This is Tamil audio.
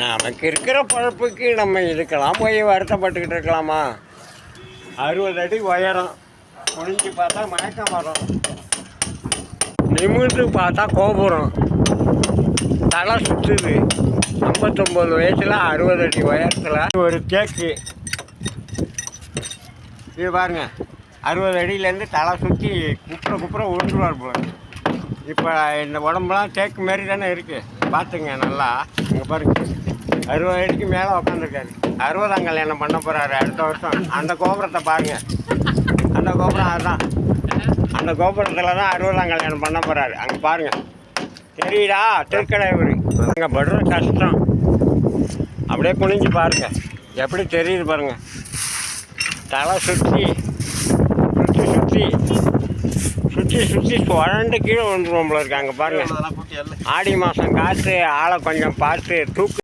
நமக்கு இருக்கிற பழப்புக்கு நம்ம இதுக்கெல்லாம் போய் வருத்தப்பட்டுக்கிட்டு இருக்கலாமா? 60 அடி உயரம், குனிஞ்சு பார்த்தா மயக்க மரம், நிமிர்ந்து பார்த்தா கோபுரம், தலை சுற்றுது. 59 வயசில் 60 அடி உயரத்தில் ஒரு கேக்கு. இது பாருங்க, 60 அடியிலேருந்து தலை சுற்றி குப்புற விழுந்துருவார் போல. இப்போ இந்த உடம்புலாம் தேக்கு மாரி தானே இருக்குது, பார்த்துங்க நல்லா. இங்கே பாருங்க, 60 அடிக்கு மேலே உக்காந்துருக்காரு. 60ஆம் கல்யாணம் பண்ண போகிறாரு அடுத்த வருஷம். அந்த கோபுரத்தை பாருங்கள், அந்த கோபுரம் அதுதான். அந்த கோபுரத்தில் தான் 60ஆம் கல்யாணம் பண்ண போகிறாரு. அங்கே பாருங்கள், தெரியுதா? திருக்கடையூர். அங்கே படுற கஷ்டம் அப்படியே குனிஞ்சு பாருங்கள், எப்படி தெரியுது பாருங்கள். தலை சுற்றி சுழண்டு கீழே விழுந்துருவோம் போல இருக்காங்க பாருங்கள். ஆடி மாதம் காற்று, ஆளை கொஞ்சம் பார்த்து தூக்கு.